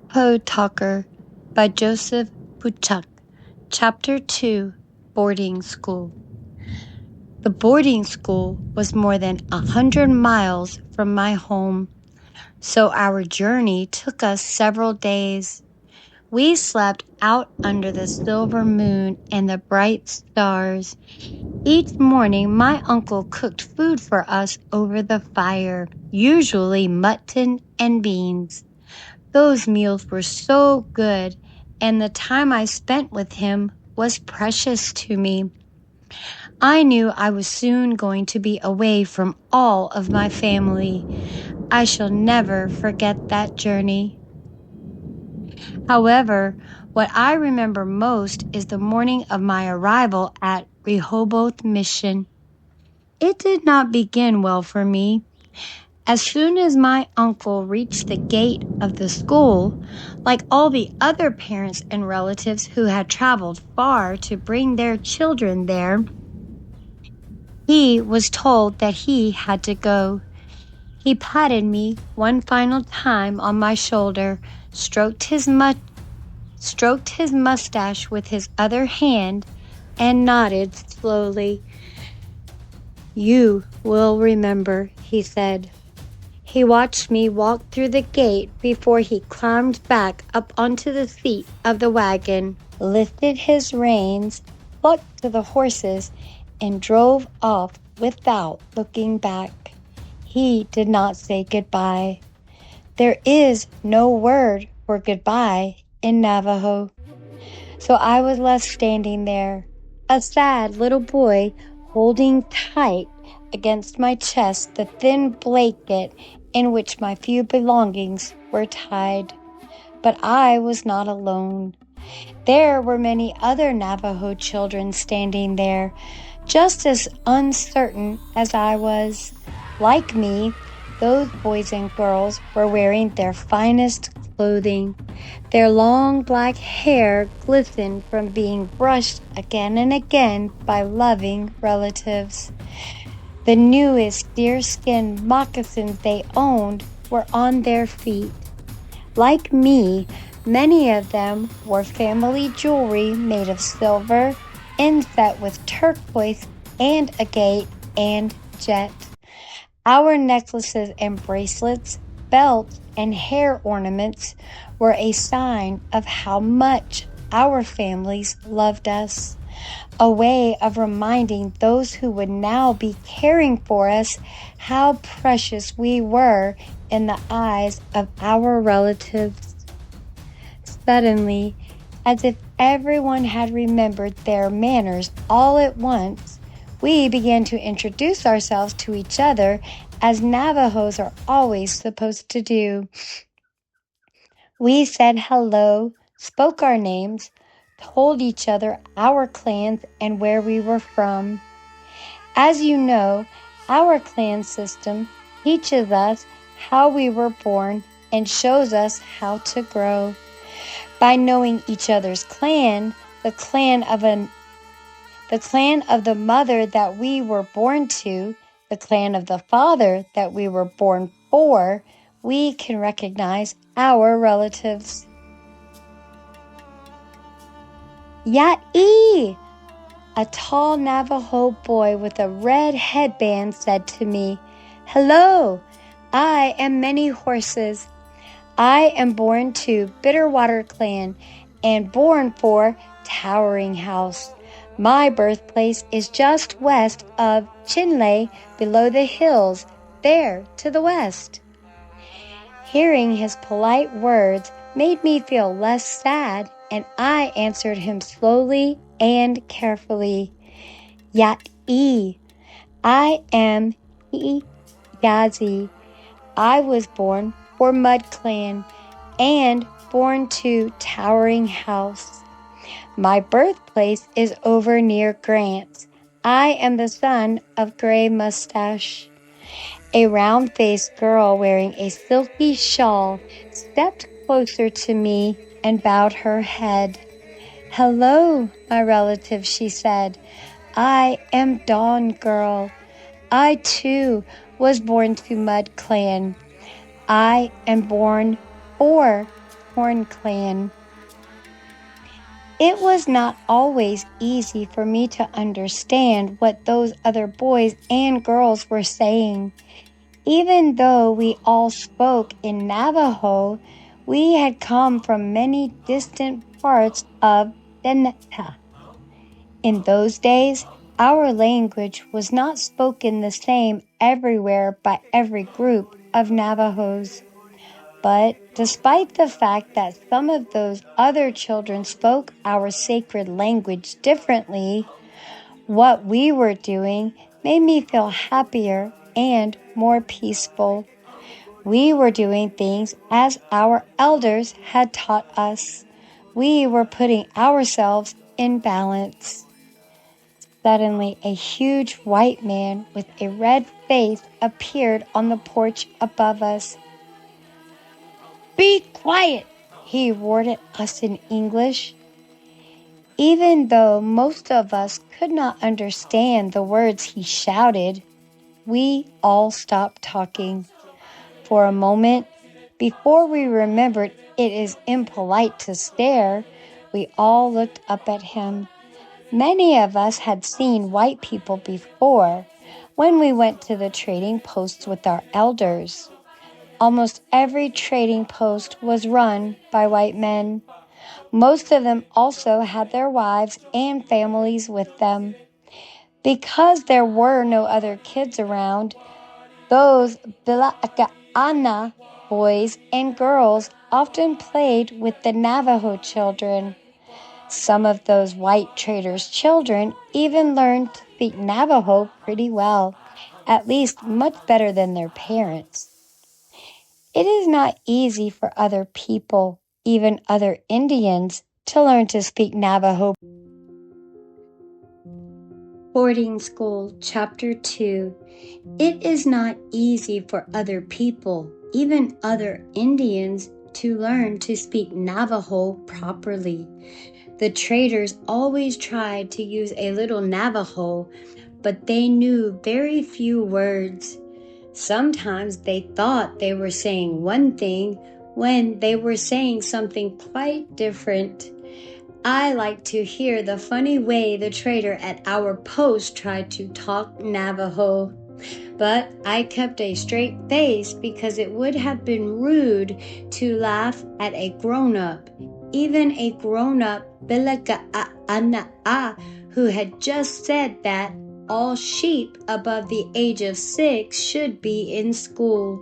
Navajo Talker by Joseph Bruchac. Chapter 2, Boarding School. The boarding school was more than 100 miles from my home, so our journey took us several days. We slept out under the silver moon and the bright stars. Each morning, my uncle cooked food for us over the fire, usually mutton and beans. Those meals were so good, and the time I spent with him was precious to me. I knew I was soon going to be away from all of my family. I shall never forget that journey. However, what I remember most is the morning of my arrival at Rehoboth Mission. It did not begin well for me. As soon as my uncle reached the gate of the school, like all the other parents and relatives who had traveled far to bring their children there, he was told that he had to go. He patted me one final time on my shoulder, stroked his mustache with his other hand, and nodded slowly. "You will remember," he said. He watched me walk through the gate before he climbed back up onto the seat of the wagon, lifted his reins, clucked to the horses, and drove off without looking back. He did not say goodbye. There is no word for goodbye in Navajo. So I was left standing there, a sad little boy, holding tight against my chest the thin blanket in which my few belongings were tied. But I was not alone. There were many other Navajo children standing there, just as uncertain as I was. Like me, those boys and girls were wearing their finest clothing. Their long black hair glistened from being brushed again and again by loving relatives. The newest deerskin moccasins they owned were on their feet. Like me, many of them wore family jewelry made of silver, inset with turquoise and agate and jet. Our necklaces and bracelets, belts, and hair ornaments were a sign of how much our families loved us, a way of reminding those who would now be caring for us how precious we were in the eyes of our relatives. Suddenly, as if everyone had remembered their manners all at once, we began to introduce ourselves to each other as Navajos are always supposed to do. We said hello, spoke our names, told each other our clans and where we were from. As you know, our clan system teaches us how we were born and shows us how to grow. By knowing each other's clan, the clan of the mother that we were born to, the clan of the father that we were born for, we can recognize our relatives. Ya'i! A tall Navajo boy with a red headband said to me, "Hello, I am Many Horses. I am born to Bitterwater Clan and born for Towering House. My birthplace is just west of Chinle, below the hills, there to the west." Hearing his polite words made me feel less sad, and I answered him slowly and carefully. "Ya'i, I am Yazi. I was born for Mud Clan and born to Towering House. My birthplace is over near Grants. I am the son of Gray Mustache." A round-faced girl wearing a silky shawl stepped closer to me and bowed her head. "Hello, my relative," she said. "I am Dawn Girl. I, too, was born to Mud Clan. I am born for Longhorn Clan. It was not always easy for me to understand what those other boys and girls were saying. Even though we all spoke in Navajo, we had come from many distant parts of the Neta. In those days, our language was not spoken the same everywhere by every group of Navajos. But despite the fact that some of those other children spoke our sacred language differently, what we were doing made me feel happier and more peaceful. We were doing things as our elders had taught us. We were putting ourselves in balance. Suddenly, a huge white man with a red face appeared on the porch above us. "Be quiet!" he roared at us in English. Even though most of us could not understand the words he shouted, we all stopped talking. For a moment, before we remembered it is impolite to stare, we all looked up at him. Many of us had seen white people before when we went to the trading posts with our elders. Almost every trading post was run by white men. Most of them also had their wives and families with them. Because there were no other kids around, those Bila'ana boys and girls often played with the Navajo children. Some of those white traders' children even learned to speak Navajo pretty well, at least much better than their parents. It is not easy for other people, even other Indians, to learn to speak Navajo. Boarding School, Chapter 2. It is not easy for other people, even other Indians, to learn to speak Navajo properly. The traders always tried to use a little Navajo, but they knew very few words. Sometimes they thought they were saying one thing when they were saying something quite different. I like to hear the funny way the trader at our post tried to talk Navajo. But I kept a straight face because it would have been rude to laugh at a grown-up, even a grown-up Bila'ana who had just said that all sheep above the age of 6 should be in school.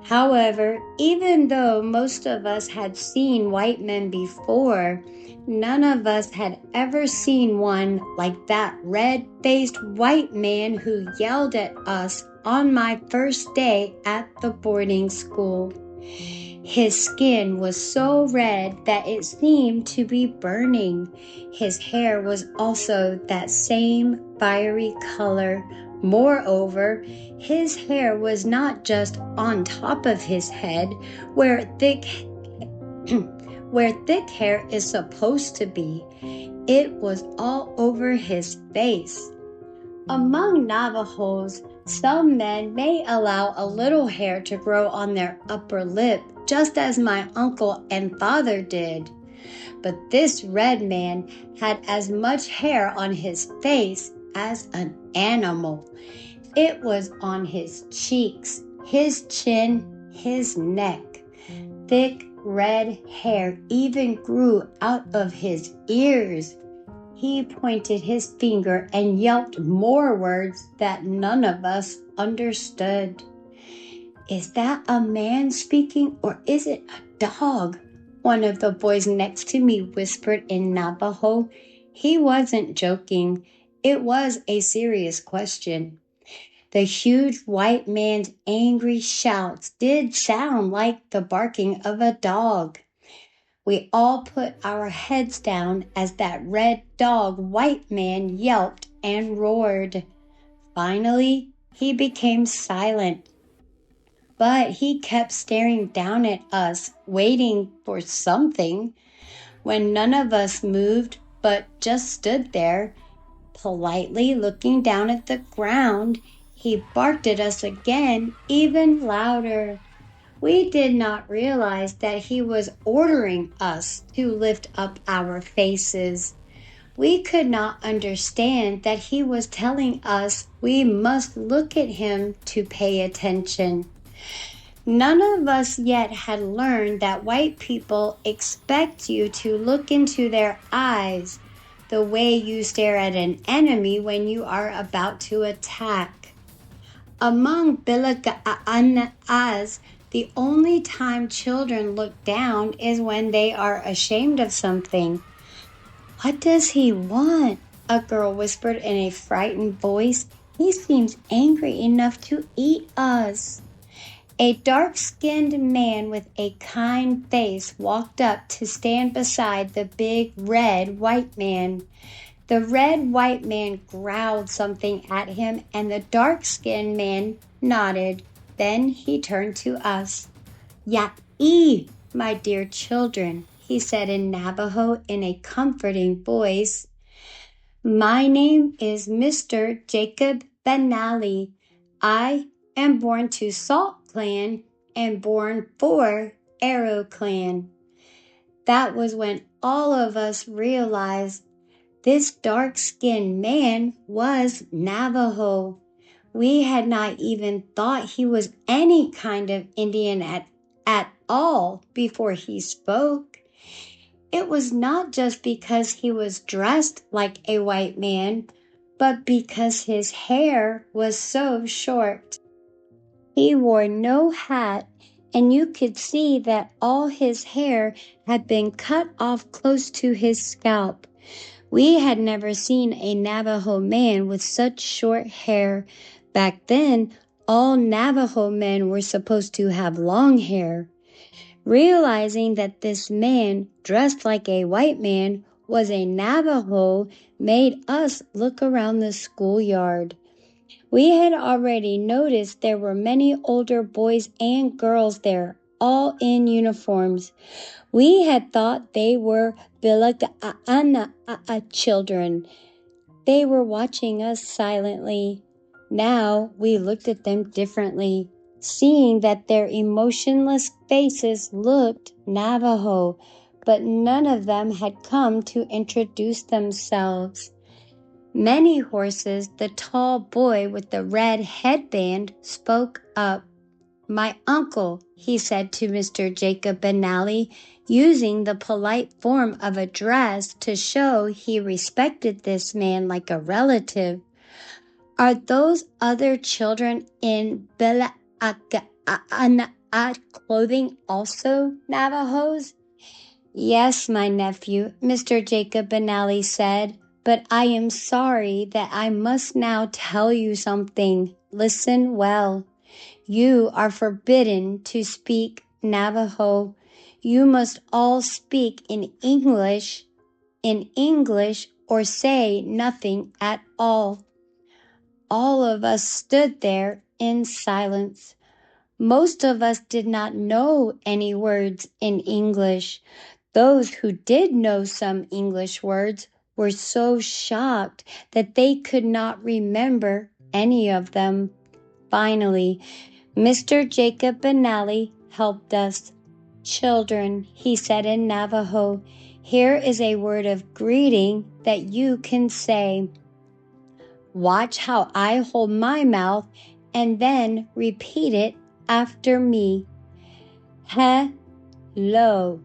However, even though most of us had seen white men before, none of us had ever seen one like that red-faced white man who yelled at us on my first day at the boarding school. His skin was so red that it seemed to be burning. His hair was also that same fiery color. Moreover, his hair was not just on top of his head, where thick hair is supposed to be. It was all over his face. Among Navajos, some men may allow a little hair to grow on their upper lip, just as my uncle and father did. But this red man had as much hair on his face as an animal. It was on his cheeks, his chin, his neck. Thick red hair even grew out of his ears. He pointed his finger and yelped more words that none of us understood. "Is that a man speaking, or is it a dog?" one of the boys next to me whispered in Navajo. He wasn't joking. It was a serious question. The huge white man's angry shouts did sound like the barking of a dog. We all put our heads down as that red dog white man yelped and roared. Finally, he became silent. But he kept staring down at us, waiting for something. When none of us moved, but just stood there, politely looking down at the ground, he barked at us again, even louder. We did not realize that he was ordering us to lift up our faces. We could not understand that he was telling us we must look at him to pay attention. None of us yet had learned that white people expect you to look into their eyes the way you stare at an enemy when you are about to attack. Among Bilagaanas, the only time children look down is when they are ashamed of something. What does he want? A girl whispered in a frightened voice. He seems angry enough to eat us. A dark-skinned man with a kind face walked up to stand beside the big red white man. The red white man growled something at him, and the dark-skinned man nodded. Then he turned to us. Ya'i, my dear children, he said in Navajo in a comforting voice. My name is Mr. Jacob Benally. I am born to Salt Clan and born for Arrow Clan. That was when all of us realized this dark-skinned man was Navajo. We had not even thought he was any kind of Indian at all before he spoke. It was not just because he was dressed like a white man, but because his hair was so short. He wore no hat, and you could see that all his hair had been cut off close to his scalp. We had never seen a Navajo man with such short hair. Back then, all Navajo men were supposed to have long hair. Realizing that this man, dressed like a white man, was a Navajo made us look around the schoolyard. We had already noticed there were many older boys and girls there, all in uniforms. We had thought they were Bilaga'ana children. They were watching us silently. Now we looked at them differently, seeing that their emotionless faces looked Navajo, but none of them had come to introduce themselves. Many Horses, the tall boy with the red headband, spoke up. My uncle, he said to Mr. Jacob Benally, using the polite form of address to show he respected this man like a relative. Are those other children in Bila'ana clothing also Navajos? Yes, my nephew, Mr. Jacob Benally said, but I am sorry that I must now tell you something. Listen well. You are forbidden to speak Navajo. You must all speak in English or say nothing at all. All of us stood there in silence. Most of us did not know any words in English. Those who did know some English words were so shocked that they could not remember any of them. Finally, Mr. Jacob Benally helped us. Children, he said in Navajo, here is a word of greeting that you can say. Watch how I hold my mouth and then repeat it after me. Hello.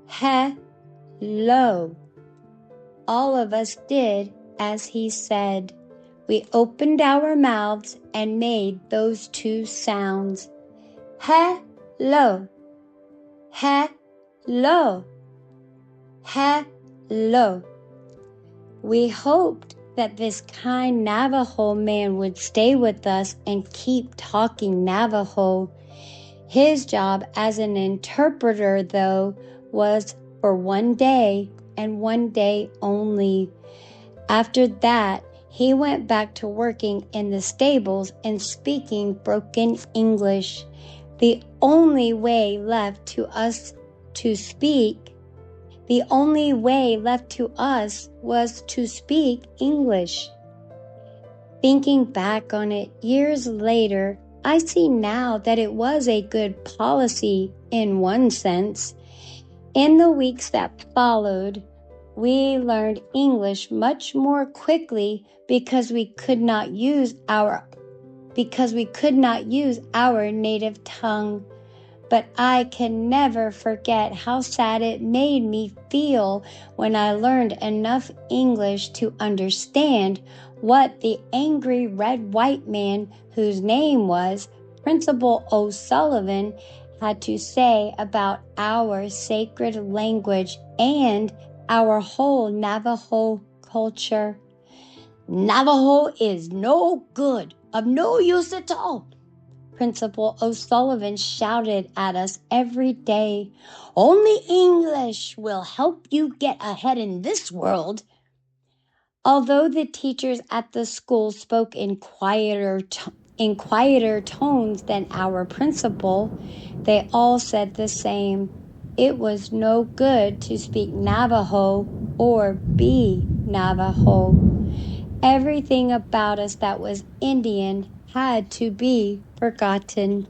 Hello. All of us did as he said. We opened our mouths and made those two sounds. Hello. Hello. Hello. We hoped that this kind Navajo man would stay with us and keep talking Navajo. His job as an interpreter, though, was for one day and one day only. After that, he went back to working in the stables and speaking broken English. The only way left to us was to speak English. Thinking back on it years later, I see now that it was a good policy in one sense. In the weeks that followed, we learned English much more quickly because we could not use our native tongue. But I can never forget how sad it made me feel when I learned enough English to understand what the angry red-white man, whose name was Principal O'Sullivan, had to say about our sacred language and our whole Navajo culture. Navajo is no good, of no use at all, Principal O'Sullivan shouted at us every day. Only English will help you get ahead in this world. Although the teachers at the school spoke in quieter tones than our principal, they all said the same. It was no good to speak Navajo or be Navajo. Everything about us that was Indian had to be forgotten.